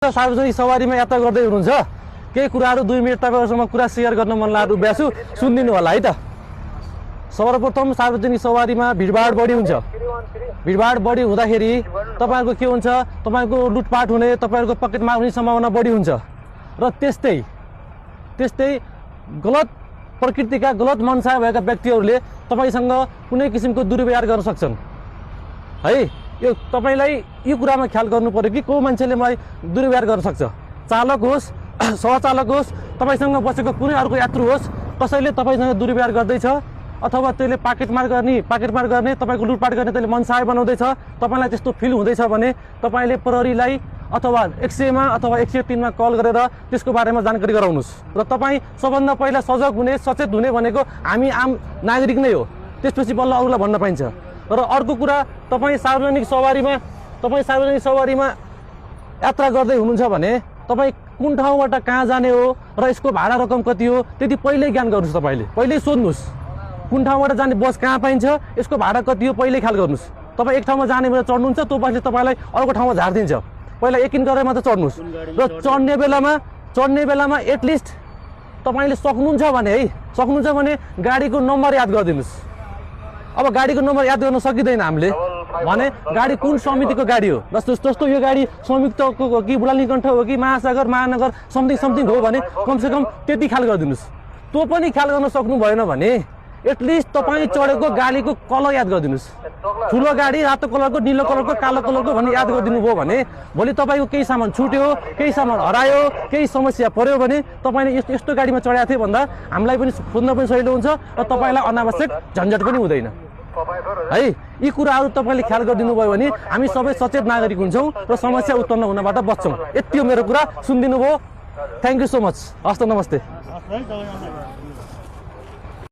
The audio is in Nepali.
सार्वजनिक सवारीमा यात्रा गर्दै हुनुहुन्छ केही कुराहरू 2 मिनेट तपाईहरुसँग कुरा शेयर गर्न मन लागेको ब्यासु सुनिदिनु होला है त। सर्वप्रथम सार्वजनिक सवारीमा भिडभाड बढी हुन्छ। भिडभाड बढी हुँदाखेरि तपाईहरुको के हुन्छ, तपाईहरुको लुटपाट हुने, तपाईहरुको पकेटमार हुने सम्भावना बढी हुन्छ र त्यस्तै गलत प्रकृतिका गलत मनसा भएका व्यक्तिहरूले तपाईसँग कुनै किसिमको दुर्व्यवहार गर्न सक्छन् है। यो तपाईलाई यो कुरामा ख्याल गर्नु पर्यो कि को मान्छेले मलाई दुर्व्यवहार गर्न सक्छ। चालक होस्, सहचालक होस्, तपाईसँग बसेको कुनै अर्को यात्रु होस्, कसैले तपाईसँग दुर्व्यवहार गर्दैछ अथवा त्यसले पाकेटमार गर्ने तपाईको लुटपाट गर्ने त्यसले मनसाय बनाउँदैछ, तपाईलाई त्यस्तो फिल हुँदैछ भने तपाईले प्रहरीलाई अथवा 100 मा अथवा 103 मा कल गरेर त्यसको बारेमा जानकारी गराउनुस्। र तपाई सबभन्दा पहिला सजग हुने, सचेत हुने भनेको हामी आम नागरिक नै हो, त्यसपछि बल्ल अरूलाई भन्न पाइन्छ। र अर्को कुरा, तपाईँ सार्वजनिक सवारीमा यात्रा गर्दै हुनुहुन्छ भने तपाईँ कुन ठाउँबाट कहाँ जाने हो र यसको भाडा रकम कति हो त्यति पहिल्यै ज्ञान गर्नुहोस्। तपाईँले पहिल्यै सोध्नुहोस् कुन ठाउँबाट जाने बस कहाँ पाइन्छ, यसको भाडा कति हो पहिल्यै ख्याल गर्नुहोस्। तपाईँ एक ठाउँमा जाने बेला चढ्नुहुन्छ, त्यो बसले तपाईँलाई अर्को ठाउँमा झारिदिन्छ, पहिला यकिन गरेर मात्र चढ्नुहोस्। र चढ्ने बेलामा एटलिस्ट तपाईँले सक्नुहुन्छ भने गाडीको नम्बर याद गरिदिनुहोस्। अब गाडीको नम्बर याद गर्न सकिँदैन हामीले भने गाडी कुन समितिको गाडी हो, जस्तो यो गाडी संयुक्तको हो कि बुढानीकण्ठ हो कि महासागर महानगर समथिङ हो भने कमसेकम त्यति ख्याल गरिदिनुहोस्। त्यो पनि ख्याल गर्न सक्नु भएन भने एटलिस्ट तपाईँ चढेको गाडीको कलर याद गरिदिनुहोस्। ठुलो गाडी रातो कलरको, निलो कलरको, कालो कलरको भन्ने याद गरिदिनु भयो भने भोलि तपाईँको केही सामान छुट्यो, केही सामान हरायो, केही समस्या पर्यो भने तपाईँले यस्तो गाडीमा चढाएको थिएँ भन्दा हामीलाई पनि खोज्न पनि सजिलो हुन्छ र तपाईँलाई अनावश्यक झन्झट पनि हुँदैन है। यी कुराहरू तपाईँले ख्याल गरिदिनु भयो भने हामी सबै सचेत नागरिक हुन्छौँ र समस्या उत्पन्न हुनबाट बच्छौँ। यति हो मेरो कुरा, सुनिदिनु भयो। Thank you so much. हस् त, नमस्ते।